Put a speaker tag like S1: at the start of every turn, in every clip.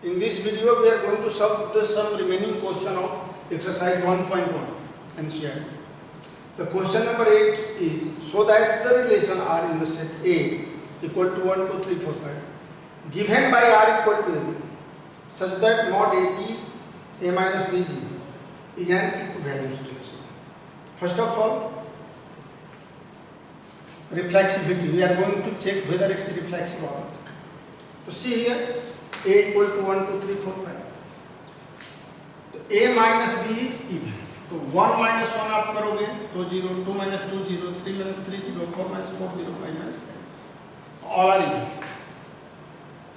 S1: In this video, we are going to solve some remaining question of exercise 1.1 NCERT. The question number 8 is, so that the relation R in the set A equal to 1, 2, 3, 4, 5 given by R equal to AB such that mod AB A minus BG is an equivalence relation. First of all, reflexivity. We are going to check whether it's reflexive or not. So see here, A equal to 1, 2, 3, 4, 5. तो A minus B is even. तो 1 minus 1 आप करोगे तो 0, 2 minus 2 0, 3 minus 3 0, 4 minus 4 0, 5 minus 5. All are even.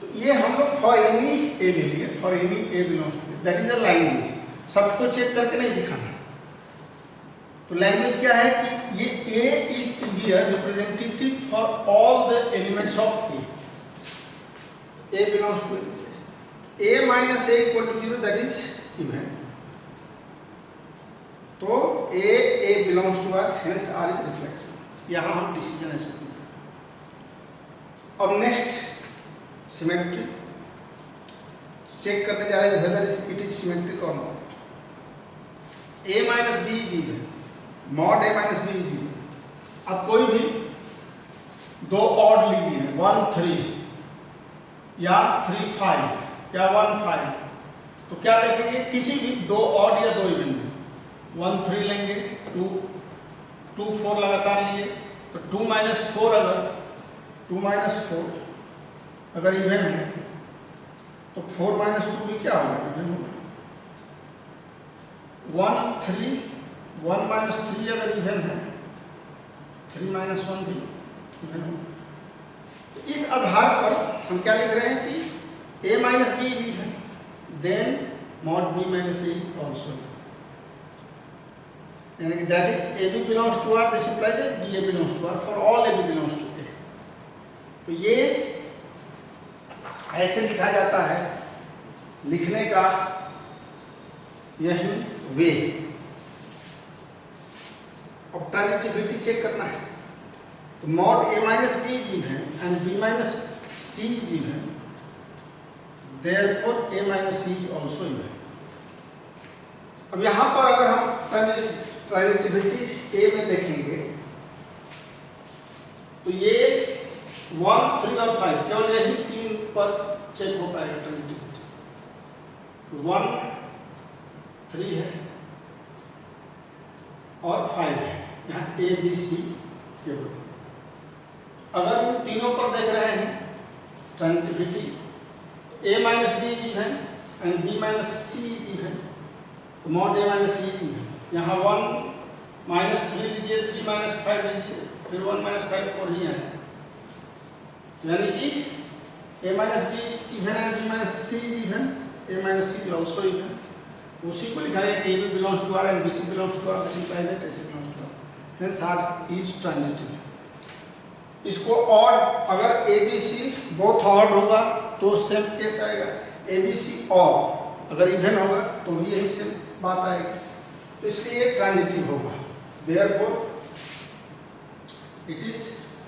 S1: तो ये हम लोग for any A ले लिए, for any A belongs to A. That is a language. सबको चेक करके नहीं दिखाना. तो लैंग्वेज क्या है कि ये A is here representative for all the elements of A. A belongs to A minus A equal to 0, that is even. तो A belongs to R, hence R is reflexive. यहाँ हम डिसीजन ऐसे करेंगे. अब नेक्स्ट सिमेट्री चेक करने जा रहे हैं whether it is symmetric or not. A minus B is even. Mod A minus B is even. अब कोई भी दो ऑड लीजिए, 1 3 या 3 5 या 1 5, तो क्या देखेंगे किसी भी दो ऑड या दो इवन में 1 3 लेंगे, 2 4 लगातार लिए, तो 2 minus 4 अगर इवन है तो 4 minus 2 भी क्या होगा, इवन होगा. 1 minus 3 अगर इवन है, 3 minus 1 भी इवन होगा. इस आधार पर हम क्या लिख रहे हैं कि A minus B is even, then mod B minus A is also even. And that is AB belongs to R, this implies that BA belongs to R for all AB belongs to A. तो ये ऐसे लिखा जाता है, लिखने का यही वे. अब ट्रांजिटिविटी चेक करना है. तो mod A minus B is even and B minus C is even, therefore A minus C is also even. अब यहाँ पर अगर हम ट्रांजिटिविटी A में देखेंगे तो ये 1 3 और 5 केवल यही 3 पर चेक हो पाएगा ट्रांजिटिविटी. 1 3 है और 5 है, यहाँ A B C के बदले. अगर इन तीनों पर देख रहे हैं transitivity, A minus B is even and B minus C is even, तो mod A minus C is even. यहाँ 1 minus 3 लीजिए, 3 minus 5 लीजिए, फिर 1 minus 5 4 ही है, यानी कि A minus B even and B minus C is even, A minus C is also even. उसी को लिखा है कि AB belongs to R and BC belongs to R, this implies that AC belongs to R. Hence R is transitive. इसको odd, अगर ABC both odd होगा तो same case आएगा. ABC ऑड अगर इवन होगा तो भी यही सेम बात आएगी. तो इसलिए ट्रांजिटिव होगा. Therefore it is,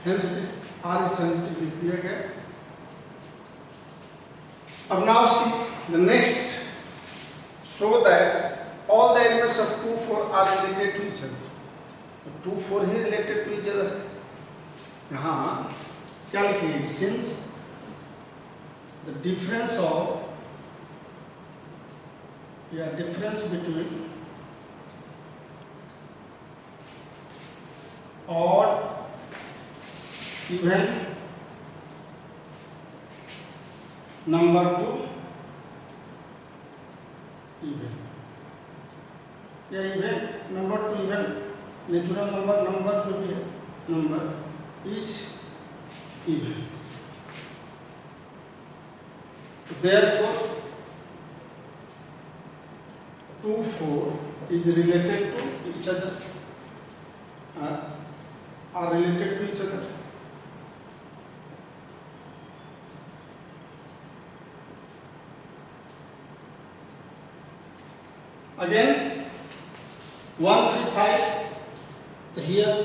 S1: hence it is R is transitive दिया गया. अब now see the next, so that all the elements of 2 4 are related to each other. 2 4 he related to each other. यहाँ क्या लिखेंगे, since the difference between odd even number to even, या even number to even natural number जो भी है number is even. Therefore 2 4 is related to each other, are related to each other. Again 1 3 5, so here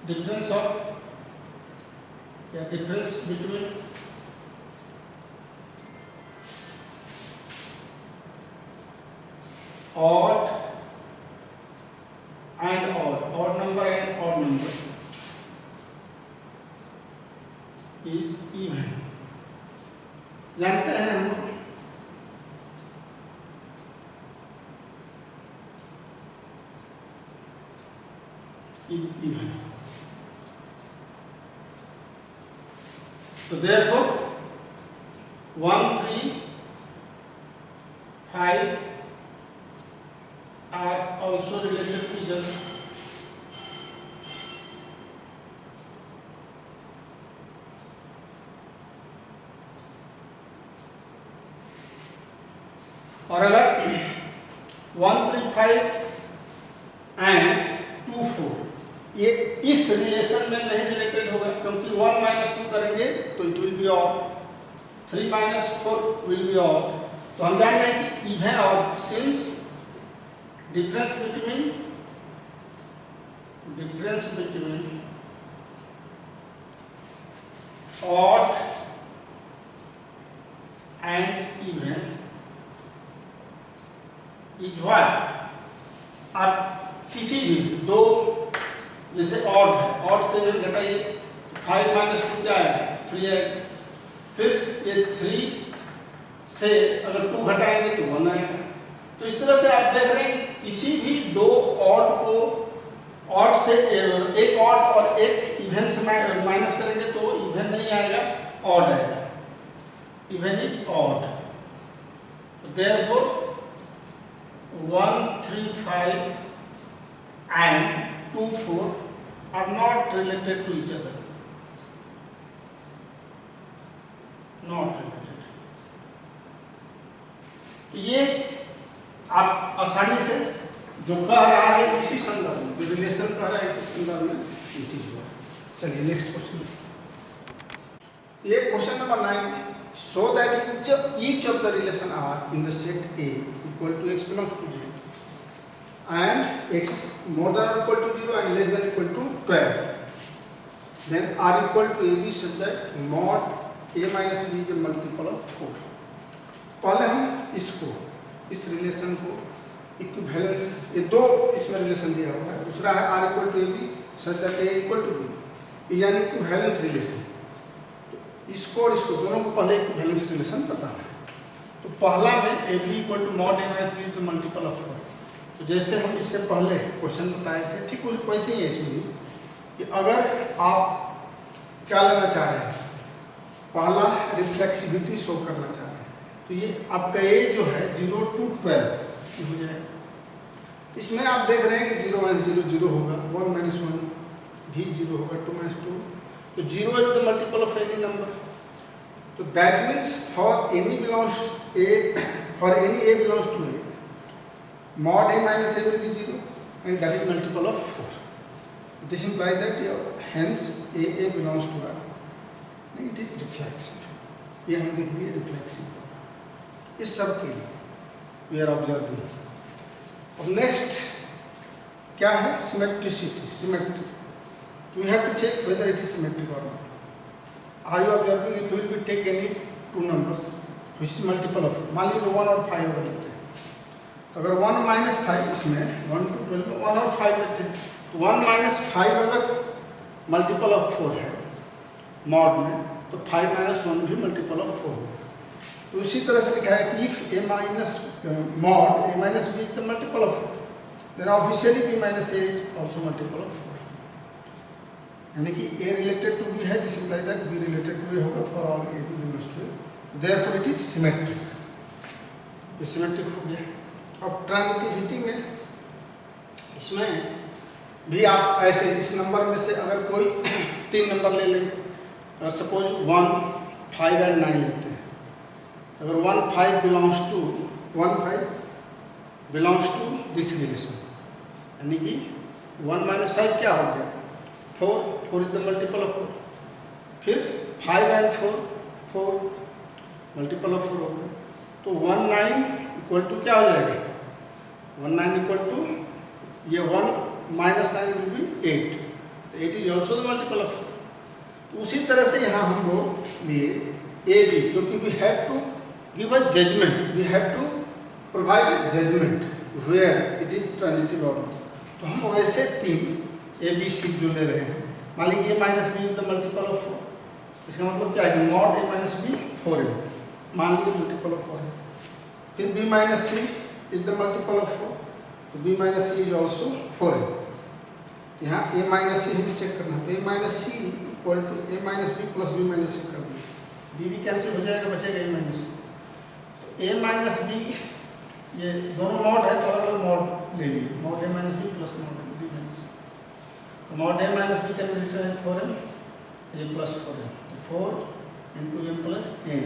S1: difference between odd and odd number and odd number is even. जानते हैं हम is even. So therefore 1, 3, 5 are also related to each other. और अगर 1, 3, 5 and 2, 4 ये इस relation में नहीं related होगा, क्योंकि 1 - 2 करेंगे तो it will be odd, 3 - 4 will be odd. तो हम जान रहे हैं कि इवन और since difference between odd and even is what? और किसी भी दो, जैसे ऑड है, ऑड से इवन घटाइए, 5 - 2 क्या है? 3 है। फिर ये 3 से अगर 2 घटाएंगे तो 1 आएगा। तो इस तरह से आप देख रहे हैं कि किसी भी दो ऑड को ऑड से एक ऑड और एक इवन से माइनस करेंगे तो इवन नहीं आएगा, ऑड आएगा। Even is odd. Therefore 1, 3, 5 and 2, 4 are not related to each other. Not related. ये आप आसानी से जो कह रहा है इसी संदर्भ में, जो रिलेशन कह रहा है इसी संदर्भ में ये चीज हुआ। चलिए नेक्स्ट क्वेश्चन। ये question number 9। Show that each of the relation are in the set A equal to x belongs to 0 and x more than or equal to 0 and less than or equal to 12, then r equal to ab such that mod a minus b is a multiple of 4। पहले हम इसको, इस रिलेशन को equivalence, ये दो इसमें relation दिया हुआ है। दूसरा है r equal to A B such that a equal to B, यानी इक्विवेलेंस रिलेशन। तो इसको और इसको दोनों को पहले इक्विवेलेंस रिलेशन पता है। तो पहला में A B equal to mod A minus B to multiple of 4। तो जैसे हम इससे पहले क्वेश्चन बताए थे, ठीक वैसे ही है इसमें कि अगर आप क्या लेना चाह रहे हैं, पहला रिफ्लेक्सिविटी शो करना चाह रहे हैं, तो ये आपका ए जो है 0 to 12 हो जाएगा। इसमें आप देख रहे हैं कि 0 - 0 0 होगा, 1 - 1 भी 0 होगा, 2 - 2, तो 0 is the multiple of any number. तो that means for any belongs A, for any A belongs to A, mod a minus a will be 0 and that is multiple of 4. This implies that hence a belongs to R. It is reflexive. ये हम लिख दिए reflexive। इस सब के लिए we are observing। अब next क्या है? Symmetricity, symmetry। We have to check whether it is symmetric or not। Are you observing? It will be take any two numbers which is multiple of, मान लीजिए 1 और 5 अगर लेते हैं, तो अगर 1 - 5 इसमें 1 to 12 में 1 और 5 लेते हैं, तो 1 - 5 अगर मल्टीपल ऑफ 4 है मॉड में, तो 5 - 1 भी मल्टीपल ऑफ 4 होगा। तो उसी तरह से लिखा है कि if a minus mod a minus b is the multiple of 4, then obviously b minus a is also multiple of 4। यानी कि a रिलेटेड टू b है, this implies that b related to a होगा for all a belongs to a, therefore it is symmetric. ये symmetric हो गया। अब transitivity में इसमें भी आप ऐसे इस नंबर में से अगर कोई 3 नंबर ले लेंगे, सपोज 1, 5 and 9 लेते हैं, अगर 1, 5 बिलोंग्स टू दिस रिलेशन, यानी कि 1 - 5 क्या हो गया? 4 इज द मल्टीपल ऑफ 4। फिर 5 and 4 मल्टीपल ऑफ 4 हो गया, तो 1, 9 इक्वल टू क्या हो जाएगा? 1, 9 इक्वल टू ये 1 - 9 विल बी 8, तो 8 is also the multiple of 4। तो उसी तरह से यहाँ हम लोग लिए ए बी, क्योंकि we have to give a judgement, we have to provide a judgement where it is transitive और नॉट। तो हम वैसे 3 ए बी सी जो ले रहे हैं, मान लीजिए A minus B is the multiple of 4, इसका मतलब क्या है कि मॉड ए माइनस बी 4 है, मान लीजिए मल्टीपल ऑफ 4 है। फिर B minus C is the multiple of 4, तो B minus C is also 4 है। यहाँ ए माइनस सी हमें चेक करना है, तो A minus C equal to A minus B plus B minus C कर दिया, बी भी कैंसिल हो जाएगा, बचेगा ए माइनस सी। तो ए माइनस बी, ये दोनों मॉड है तो अलग अलग मॉड ले लिए, mod A minus B plus mod B minus C. तो mod A minus B can be written as 4m A plus 4m, तो 4 इंटू एम प्लस एन,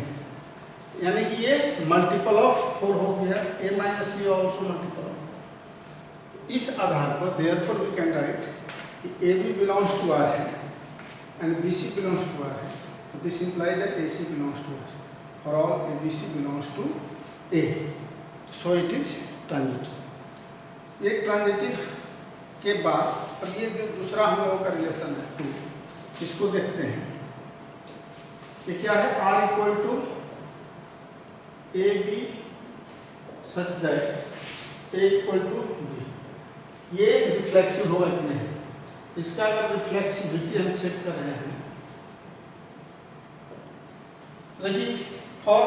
S1: यानी कि ये मल्टीपल ऑफ 4 हो गया, A minus C also multiple of. इस आधार पर देयरफॉर वी कैन राइट कि A B belongs to R है and B C belongs to R है, तो this imply that A C belongs to R, for all A B C belongs to A, so it is transitive. ये transitive के बाद अब ये जो दूसरा हम लोगों का रिलेशन है 2, इसको देखते हैं। ये क्या है, R equal to A B such that A equal to B, ये रिफ्लेक्सिव होगा कि नहीं, इसका अगर रिफ्लेक्सिविटी हम चेक कर रहे हैं, देखिए फॉर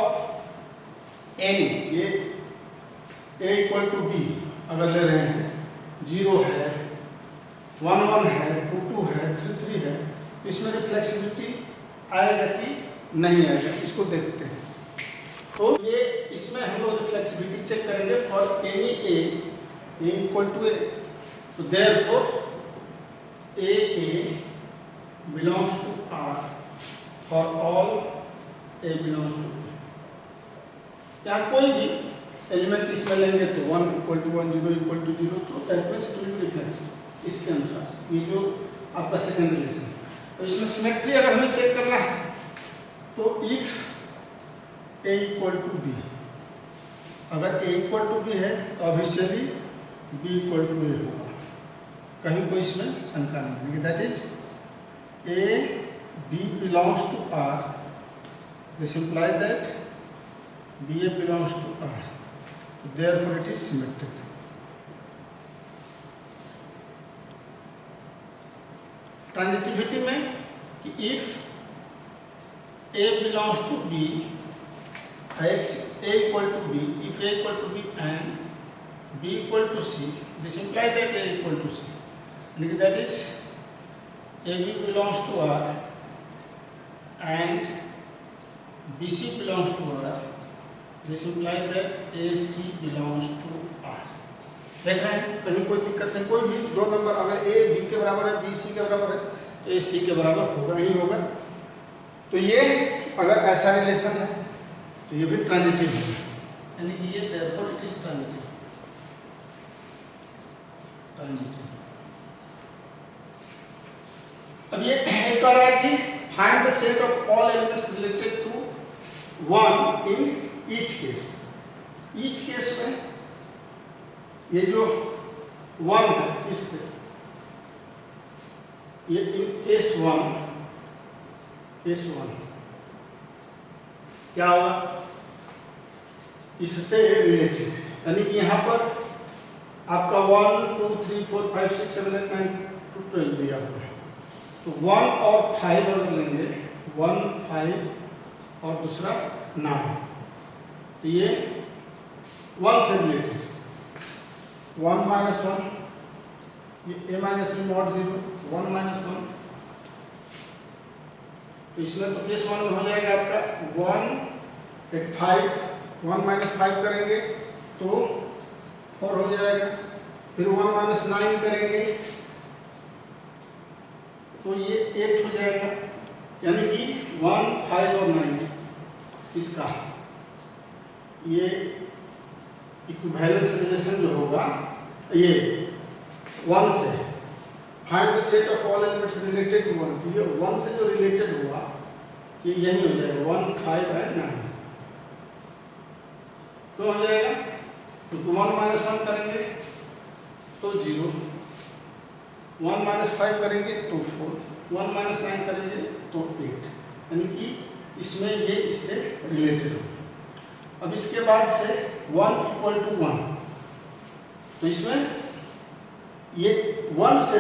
S1: एनी ये ए इक्वल टू बी अगर ले रहे हैं, 0 है, 1 1 है, 2 2 है, 3 3 है, इसमें रिफ्लेक्सिविटी आएगा कि नहीं आएगा, इसको देखते हैं। तो ये इसमें हम लोग रिफ्लेक्सिविटी चेक करेंगे for any A equal to A, तो therefore A belongs to R for all A belongs to B. यहाँ कोई भी एलिमेंट इसमें लेंगे तो 1 इक्वल टू 1 0 इक्वल टू 0, तो that means it will be reflexive. इसके अनुसार से ये जो आपका सेकंड रिलेशन है, तो इसमें सिमेट्री अगर हमें चेक करना है तो if A equal to B, अगर ए इक्वल टू बी है तो obviously B equal to A होगा, कहीं कोई इसमें शंका नहीं है, that is A B belongs to R, this imply that B A belongs to R, therefore it is symmetric. Transitivity में कि if A belongs to B, x A equal to B, if A equal to B and B equal to C, this implies that A equal to C, and that is AB belongs to R and BC belongs to R, this implies that AC belongs to R। देख रहे हैं, कहीं कोई दिक्कत नहीं, कोई भी दो नंबर अगर A B के बराबर है, B C के बराबर है, तो A C के बराबर होगा ही होगा। तो ये अगर ऐसा रिलेशन है तो ये भी ट्रांजिटिव है, यानी कि ये देयरफॉर इट इज ट्रांजिटिव। अब ये एक और है कि find the set of all elements related to 1 in each case में ये जो 1 है, इससे ये केस 1 क्या होगा, इससे रिलेटेड, यानी कि यहाँ पर आपका 1 2 3 4 5 6 7 8 9 to 12 दिया हुआ है, तो 1 और 5 अगर लेंगे, 1 5 और दूसरा 9, तो ये 1 से रिलेटेड, 1 माइनस 1, ये a minus B mod 0, 1 minus 1, तो इसमें तो केस 1 में हो जाएगा आपका 1 एक 5, 1 माइनस 5 करेंगे तो 4 हो जाएगा, फिर 1 माइनस 9 करेंगे तो ये 8 हो जाएगा, यानी कि 1 5 और 9 इसका ये इक्विवेलेंस रिलेशन जो होगा, ये 1 से find the set of all elements related to 1, तो ये 1 से जो रिलेटेड हुआ ये यही हो जाएगा 1 5 और 9, तो हो जाएगा, तो 1 माइनस 1 करेंगे तो 0, 1 माइनस 5 करेंगे तो 4, 1 माइनस 9 करेंगे तो 8, यानी कि इसमें ये इससे रिलेटेड हो। अब इसके बाद से 1 इक्वल टू 1, तो इसमें ये 1 से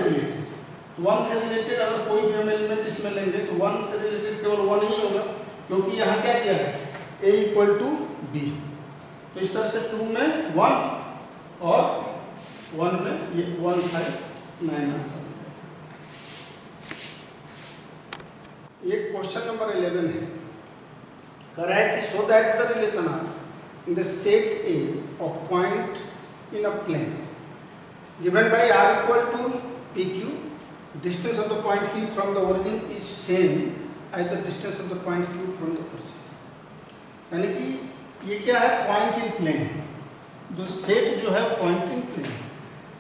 S1: रिलेटेड अगर कोई भी हम एलिमेंट इसमें लेंगे तो 1 से रिलेटेड केवल 1 ही होगा, क्योंकि यहाँ क्या दिया है a इक्वल टू b। तो इस तरह से 2 में 1 और 1 में ये 1 5 9 आंसर। ये क्वेश्चन नंबर 11 है, कह रहा है कि so that the relation are in the set A of point in a plane given by r equal to pq, distance of the point p from the origin is same as the distance of the point q from the origin। यानी कि ये क्या है, point in plane, जो set जो है point in plane.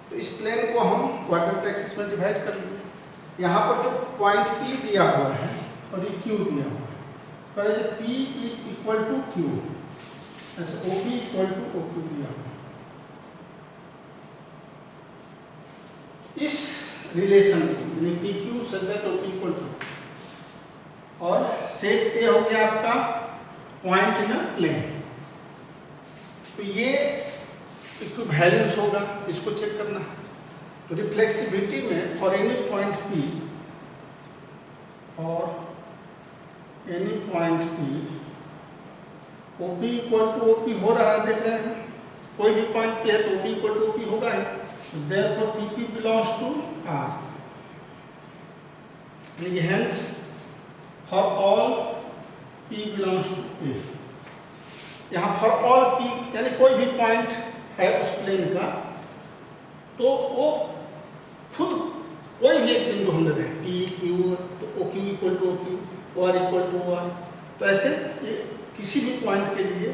S1: तो इस प्लेन को हम क्वाड्रेंट एक्सिस में डिवाइड कर लेंगे। यहाँ पर जो पॉइंट p दिया हुआ है और ये q दिया हुआ है, पर जो p is equal to q, ऐसे OP इक्वल टू OQ दिया हुआ है। इस रिलेशन को यानी PQ such that OP equal to, और सेट ए हो गया आपका पॉइंट इन अ प्लेन। तो ये इक्विवेलेंस होगा, इसको चेक करना है। तो रिफ्लेक्सिविटी में फॉर एनी पॉइंट P और any point P OP equal to OP हो रहा है, देख रहे हैं। कोई भी पॉइंट P है तो OP इक्वल टू OP होगा ही। Therefore PP belongs to R। Hence for all P belongs to A। यहाँ for all P यानी कोई भी पॉइंट है उस प्लेन का, तो वो खुद कोई भी एक बिंदु हम ले रहे हैं P Q, तो OQ equal to OQ, OR equal to OR। तो ऐसे ये किसी भी पॉइंट के लिए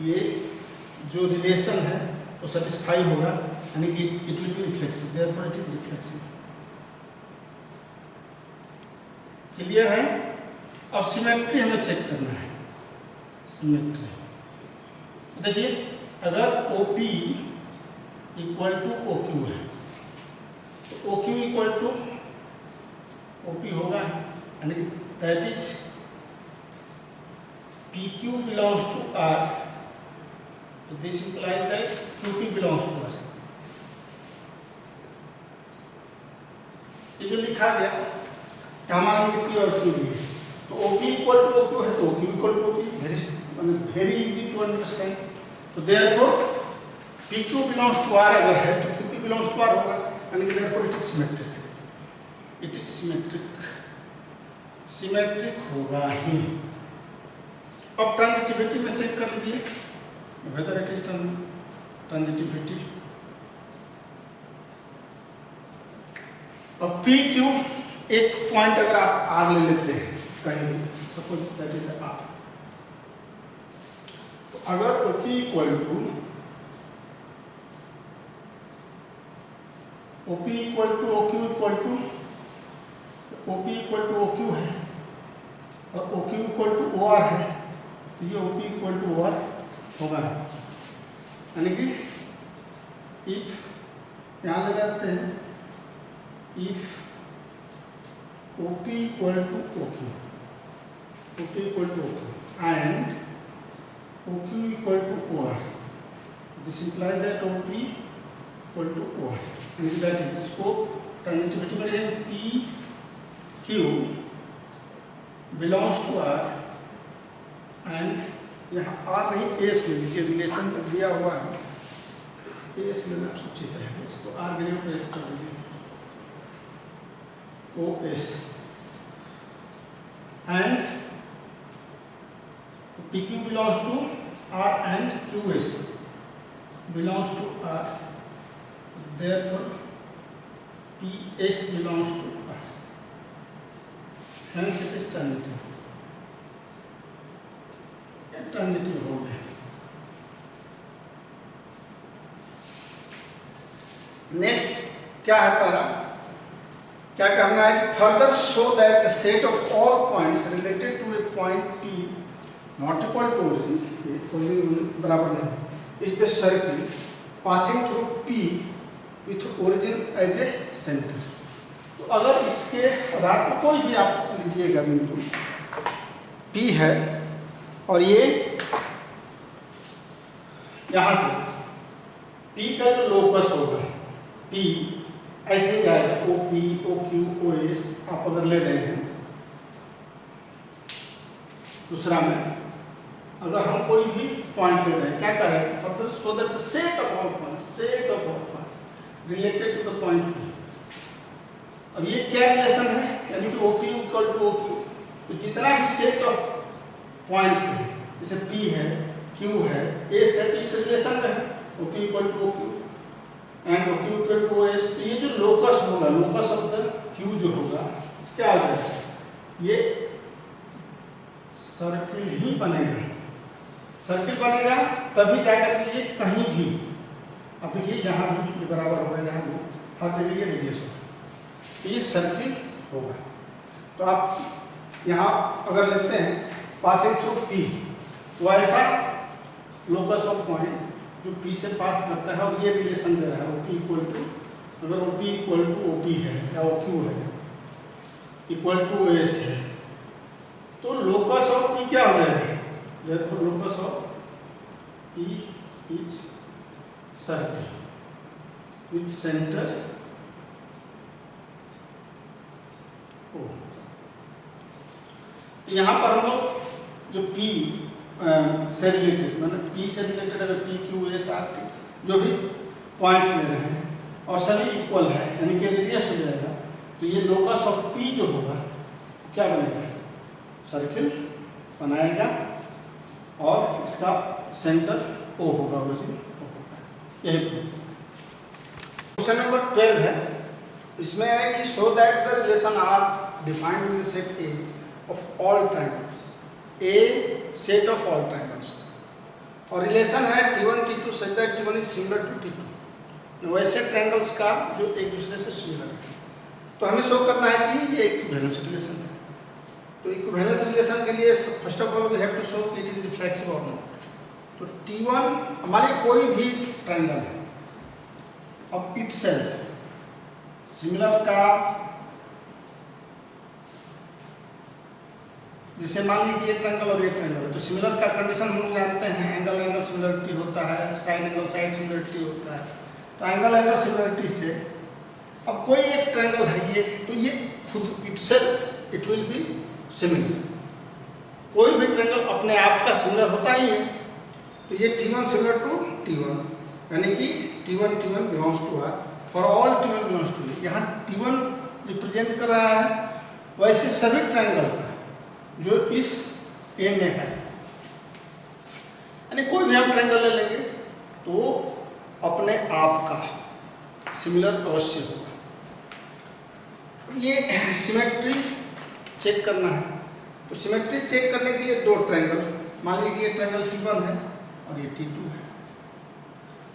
S1: ये जो रिलेशन है वो सेटिस्फाई होगा, यानी कि it will be reflexive, therefore it is reflexive. Clear है? अब सिमेट्री हमें चेक करना है। सिमेट्री तो देखिए, अगर OP इक्वल टू OQ है तो OQ इक्वल टू OP होगा, यानी कि that is PQ belongs to R। तो this implies that QP belongs to R। ये जो लिखा गया हमारा P और Q है, तो OP इक्वल टू OQ है तो OQ equal to OP, very easy to understand. तो therefore PQ belongs to R अगर है तो QP बिलोंग्स टू R होगा, यानी कि therefore it is symmetric. It is symmetric होगा ही। अब ट्रांजिटिविटी में चेक कर लीजिए whether it is transitivity। अब PQ एक पॉइंट अगर आप R ले लेते हैं कहीं भी, सपोज दैट इज R, तो अगर OP equal to OQ equal to OP equal to OQ है और OQ इक्वल टू OR है, तो ये OP इक्वल टू OR होगा। यानी कि इफ यहाँ ले जाते हैं, if OP equal to OQ and OQ equal to OR, this implies that OP equal to OR, यानी कि दैट इज, इसको ट्रांजिटिविटी में लिखेंगे PQ belongs to R and यहाँ R नहीं S ले लीजिए, रिलेशन दिया हुआ है, S लेना उचित है, इसको R के लिए S कर लीजिए, OS and PQ belongs to R and QS belongs to R, therefore PS belongs to R, hence it is transitive। Transitive हो गया। नेक्स्ट क्या है पैरा, क्या करना है कि further show that the set of all points related to a point P not equal to origin बराबर नहीं, is the circle passing through P with origin as a centre. तो अगर इसके आधार पर कोई भी आप लीजिएगा बिंदु P है और ये यहाँ से P का जो लोकस होगा, P ऐसे ही जाएगा, OP, OQ, OS आप अगर ले रहे हैं। दूसरा में अगर हम कोई भी पॉइंट ले रहे हैं, क्या कर रहे हैं, further so that the set of all points related to the point P। अब ये क्या रिलेशन है, यानी कि OQ इक्वल टू OQ, तो जितना भी सेट ऑफ पॉइंट्स है, जैसे P है, Q है, S है, तो इस रिलेशन में है OP equal to OQ and OQ equal to OS। तो ये जो लोकस होगा, लोकस ऑफ द Q जो होगा, क्या हो जाएगा, ये सर्किल ही बनेगा। सर्किल बनेगा तभी जाकर के ये कहीं भी, अब देखिए जहाँ भी ये बराबर होगा, जहाँ भी हर जगह ये रेडियस होगा, तो ये सर्किल होगा। तो आप यहाँ अगर लेते हैं पासिंग थ्रू P, वो ऐसा लोकस ऑफ पॉइंट जो P से पास करता है और ये रिलेशन दे रहा है OP इक्वल टू, अगर OP इक्वल टू OP है या OQ है इक्वल टू OS है, तो लोकस ऑफ P क्या हो जाएगा, therefore locus of P is circle with centre O। यहाँ पर हम लोग जो P से रिलेटेड, मतलब P से रिलेटेड अगर P, Q, S, R, T जो भी पॉइंट्स ले रहे हैं और सभी इक्वल है, यानी कि रेडियस हो जाएगा, तो ये लोकस ऑफ P जो होगा क्या बनेगा, सर्किल बनाएगा और इसका सेंटर O होगा, ओरिजिन O होगा। यही क्वेश्चन नंबर 12 है। इसमें है कि so that the relation are defined in set A of all triangles, A set of all triangles, और रिलेशन है T1 T2 such that T1 is similar to T2, वैसे triangles का जो एक दूसरे से सिमिलर है। तो हमें शो करना है कि ये इक्विवेलेंस रिलेशन है। तो इक्विवेलेंस रिलेशन के लिए first of all we have to show कि इट इज रिफ्लेक्सिव और नॉट। तो T1 हमारे कोई भी ट्रायंगल है, अब इटसेल्फ सिमिलर का, जैसे मान लीजिए ये ट्रायंगल और ये ट्रायंगल है, तो सिमिलर का कंडीशन हम लोग जानते हैं, एंगल एंगल सिमिलरिटी होता है, साइड एंगल साइड सिमिलरिटी होता है। तो एंगल एंगल सिमिलरिटी से अब कोई एक ट्रायंगल है ये, तो ये खुद itself it will be similar. कोई भी ट्रायंगल अपने आप का सिमिलर होता ही है। तो ये T1 सिमिलर टू T1, यानी कि T1 belongs to R for all T1 belongs to E। यहाँ T1 रिप्रेजेंट कर रहा है वैसे सभी ट्रायंगल का जो इस A में है, यानी कोई भी हम ट्रायंगल ले लेंगे तो अपने आप का सिमिलर अवश्य होगा। ये सिमेट्री चेक करना है। तो सिमेट्री चेक करने के लिए दो ट्रायंगल, मान लीजिए ये ट्रायंगल T1 है और ये T2 है।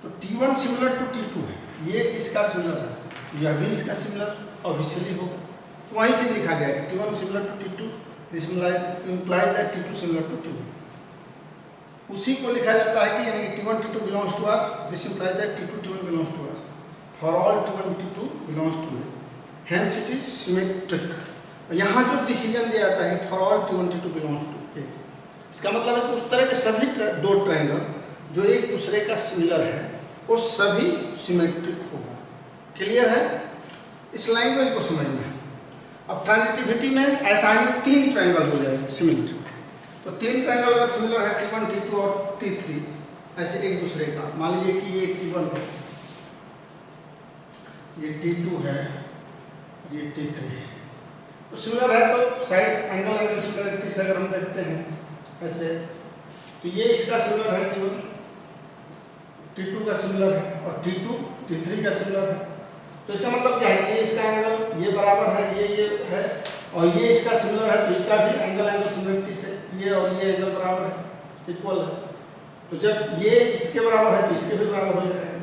S1: तो T1 सिमिलर टू T2 है, ये इसका सिमिलर है, यह भी इसका सिमिलर ऑब्वियसली होगा। तो वही चीज लिखा गया है T1 similar to T2, this implies that T2 similar to T1। उसी को लिखा जाता है कि यानी कि T1 T2 belongs to R, this implies that T2 T1 belongs to R for all T1 T2 belongs to A, hence it is symmetric। यहाँ जो डिसीजन दिया जाता है for all T1 T2 belongs to A, इसका मतलब है कि उस तरह के सभी दो ट्रायंगल जो एक दूसरे का सिमिलर है वो सभी सिमेट्रिक होगा। क्लियर है? इस लैंग्वेज को समझना है। अब ट्रांजिटिविटी में ऐसा ही तीन ट्रायंगल हो जाएगा सिमिलर। तो तीन ट्रायंगल अगर सिमिलर है T1 T2 और T3 ऐसे एक दूसरे का, मान लीजिए कि ये T1 है, ये T2 है, ये T3 है, तो सिमिलर है। तो साइड एंगल एंगल सिमिलरिटी से अगर हम देखते हैं ऐसे, तो ये इसका सिमिलर है T1, T2 का सिमिलर है और T2 T3 का सिमिलर है। तो इसका मतलब क्या है, ये इसका एंगल ये बराबर है, ये है, और ये इसका सिमिलर है, तो इसका भी एंगल एंगल सिमिलरिटी से ये और ये एंगल बराबर है, इक्वल है। तो जब ये इसके बराबर है तो इसके भी बराबर हो जाएगा।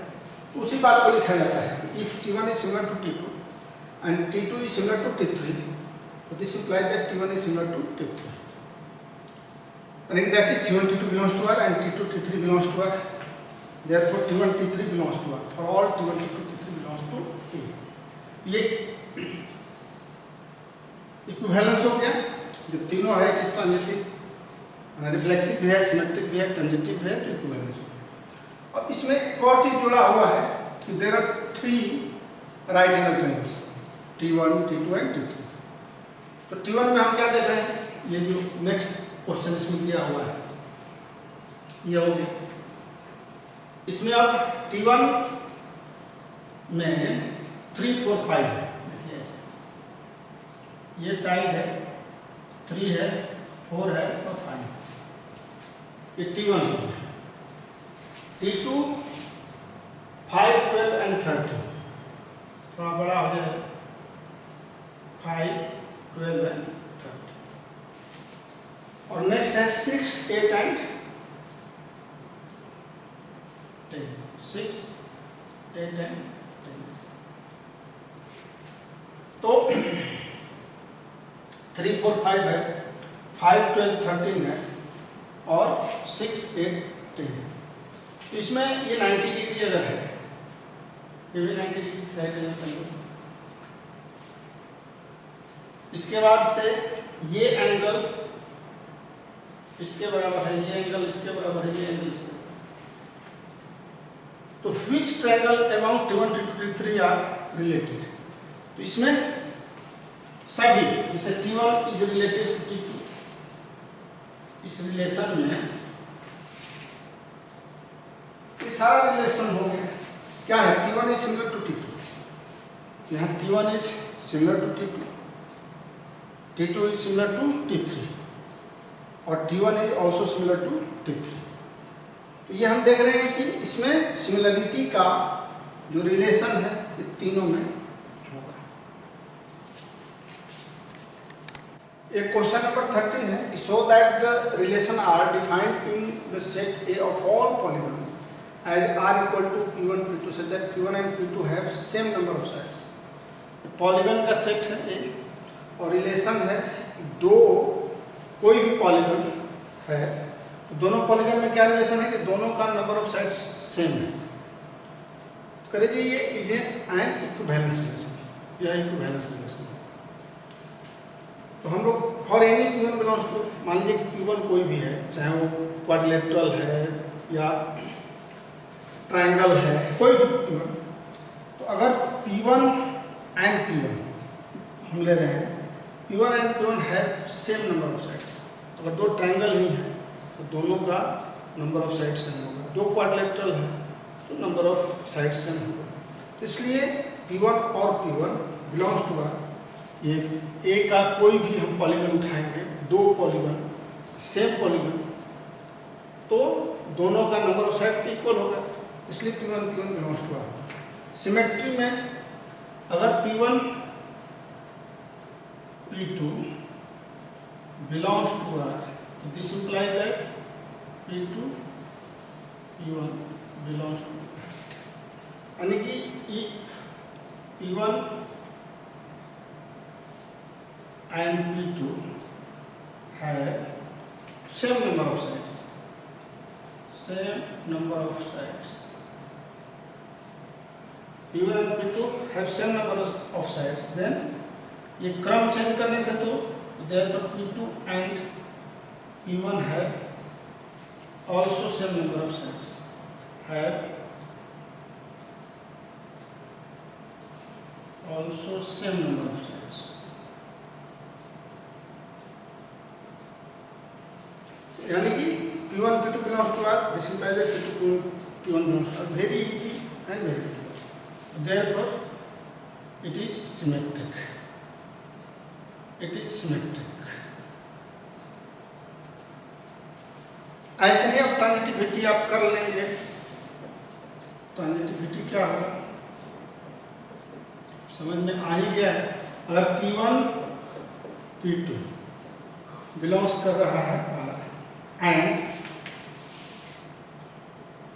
S1: तो उसी बात को लिखा जाता है if T1 is similar to T2 and T2 is similar to T3, so this implies that T1 is similar to T3, and that is T1 T2 belongs to R and T2 T3 belongs to R, therefore T1 T3 belongs to R for all T1 T2 T3 belongs to A। ये equivalence हो गया। जब तीनों है, it is transitive, reflexive भी है, symmetric भी है, ट्रांजिटिव भी है, तो इक्विवेलेंस हो गया। अब इसमें एक और चीज जुड़ा हुआ है कि there are 3 right angle triangles, T1, T2 and T3। तो T1 में हम क्या देख रहे हैं, ये जो नेक्स्ट क्वेश्चन इसमें दिया हुआ है ये हो गया। इसमें अब T1 में 3, 4, 5 है, देखिए ऐसे, ये साइड है 3 है 4 है और 5, ये T1 है। T2 5, 12 एंड 13, थोड़ा बड़ा हो जाए 5, 12 एंड 13, और नेक्स्ट है 6, 8 एंड 10, 6, 8 एंड 10। तो 3, 4, 5 है, 5, 12, 13 है और 6, 8, 10। इसमें ये 90 डिग्री अगर है, ये भी 90 डिग्री साइड है। इसके बाद से ये एंगल इसके बराबर है, ये एंगल इसके बराबर है, ये एंगल इसके बराबर। तो which triangle among T1, T2, T3 are related? तो इसमें सभी, जैसे T1 is related to T2, इस रिलेशन में ये सारा रिलेशन हो गया। क्या है? T1 is similar to T2, यहाँ T1 is similar to T2, T2 is similar to T3 और T1 is also similar to T3। तो ये हम देख रहे हैं कि इसमें सिमिलरिटी का जो रिलेशन है ये तीनों में होगा। एक क्वेश्चन नंबर 13 है कि show that the relation are defined in the set A of all polygons as R equal to P1, P2 such that P1 and P2 have same number of sides. Polygon का set है A और relation है दो, कोई भी polygon है तो दोनों पॉलीगॉन में क्या रिलेशन है कि दोनों का नंबर ऑफ साइड्स सेम है। तो करिए ये इज एन इक्विवेलेंस रिलेशन, यह इक्विवेलेंस रिलेशन है। तो हम लोग for any P1 belongs to, मान लीजिए कि P1 कोई भी है, चाहे वो क्वाड्रिलेटरल है या ट्रायंगल है, कोई भी P1। तो अगर P1 एंड P1 हम ले रहे हैं, P1 and P1 have same number of sides. अगर दो ट्रायंगल ही है तो दोनों का नंबर ऑफ साइड्स सेम होगा, दो क्वाड्रिलेटरल है तो नंबर ऑफ साइड्स सेम होगा। तो इसलिए P1 और P1 बिलोंग्स टू आर, ये ए का कोई भी हम पॉलीगॉन उठाएंगे, दो पॉलीगॉन सेम पॉलीगॉन, तो दोनों का नंबर ऑफ साइड इक्वल होगा, इसलिए P1 belongs to are. Symmetry में अगर P1 P2 belongs to R, so this implies that P2 P1 belongs to R. यानी कि if P1 and P2 have same number of sides, P1 and P2 have same number of sides, then ये क्रम change करने से तो therefore P2 and P1 have also same number of sides, have also same number of sides. यानी कि P1 P2 belongs to R, this implies that P2 P1 belongs to R. Very easy and very clear. Therefore it is symmetric. It is symmetric. ऐसे ही अब transitivity आप कर लेंगे। Transitivity क्या होगा समझ में आ ही गया है। अगर P1 P2 बिलोंग्स कर रहा है R and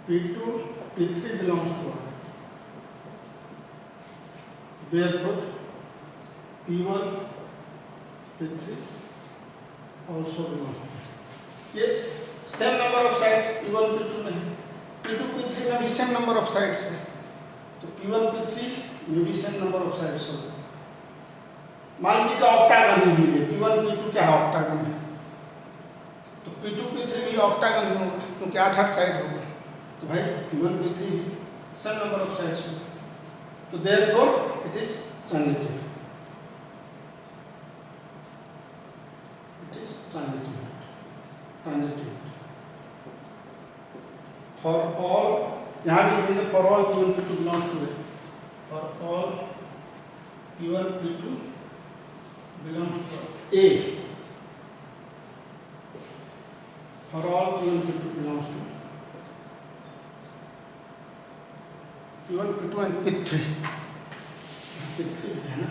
S1: P2 P3 belongs to R, therefore P1 P3 also belongs to R। ये same number of sides P1 P2 में है, P2 P3 में भी सेम नंबर ऑफ साइड्स है, तो P1 P3 में भी सेम नंबर ऑफ साइड्स होगा। मान लीजिए कि ऑक्टागन ही है, P1 P2 क्या है? ऑक्टागन है, तो P2 P3 भी ऑक्टागन ही होगा क्योंकि 8 साइड होगा। तो भाई P1 P3 भी सेम नंबर ऑफ साइड्स में, तो therefore it is transitive, transitive for all, यहाँ भी लिखेंगे for all P1 P2 belongs to A, for all P1 P2 belongs to A, for all P1 P2 belongs to P1 P2 and P3, P3 है ना,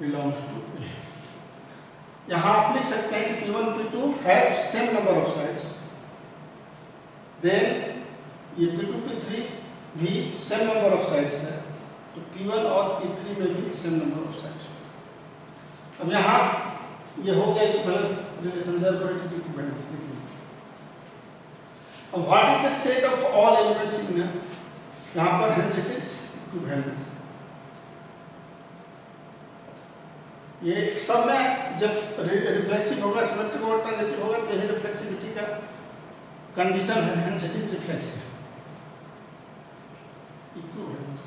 S1: belongs to ए। यहाँ आप लिख सकते हैं कि P1 P2 have same number of sides, then ये P2 P3 भी सेम नंबर ऑफ साइड्स है, तो P1 और P3 में भी सेम नंबर ऑफ साइड्स। अब यहाँ ये हो गया equivalence relation, therefore it is equivalence. अब what is the set of all elements in, यहाँ पर हेंस इट इज इक्विवेलेंस। ये सब में जब रिफ्लेक्सिव होगा, सिमेट्रिक होगा, ट्रांजिटिव होगा, तो यही रिफ्लेक्सिविटी का कंडीशन है, hence it is reflexive, equivalence.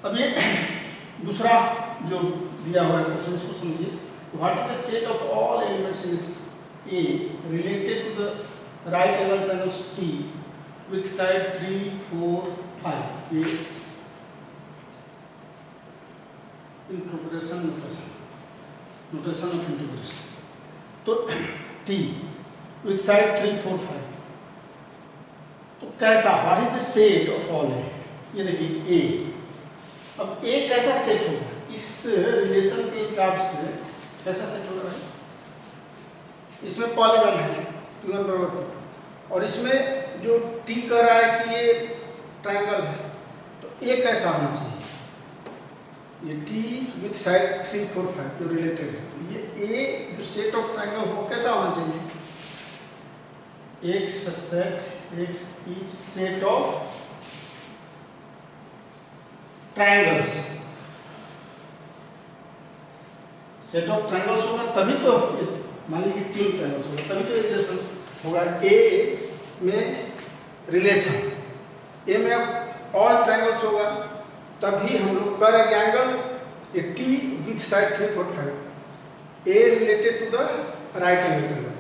S1: अब ये दूसरा जो दिया हुआ है क्वेश्चन, इसको समझिए। What is the set of all elements in A related to the right angle triangles T with side 3, 4, 5, ये इंटीग्रेशन नोटेशन ऑफ इंटीग्रेशन। तो T विथ साइड 3, 4, 5, तो कैसा, what is the set of all A, ये देखिए ए। अब ए कैसा set होगा, इस रिलेशन के हिसाब से कैसा सेट होगा भाई, इसमें पॉलीगन है P1 बराबर P2, और इसमें जो T कह रहा है कि ये ट्रायंगल है, तो ए कैसा होना चाहिए, ये T विथ साइड 3, 4, 5 जो रिलेटेड है, तो ये ए जो सेट ऑफ ट्रायंगल हो कैसा होना चाहिए, X such that X is set of triangles, set of triangles होगा तभी तो, मान लीजिए 3 ट्रायंगल्स होगा तभी तो रिलेशन होगा। ए में रिलेशन, ए में ऑल ट्रायंगल्स होगा तभी हम लोग कर एक angle A T with side 3, 4, 5, A related to the right angle triangle.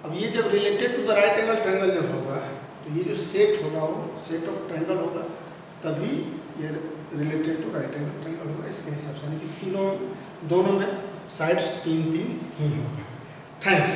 S1: अब ये जब related to the right angle triangle जब होगा, तो ये जो सेट होगा वो सेट ऑफ ट्रायंगल होगा, तभी ये related to right angle triangle होगा। इसके हिसाब से यानी कि दोनों में साइड्स 3, 3 ही होगा। थैंक्स।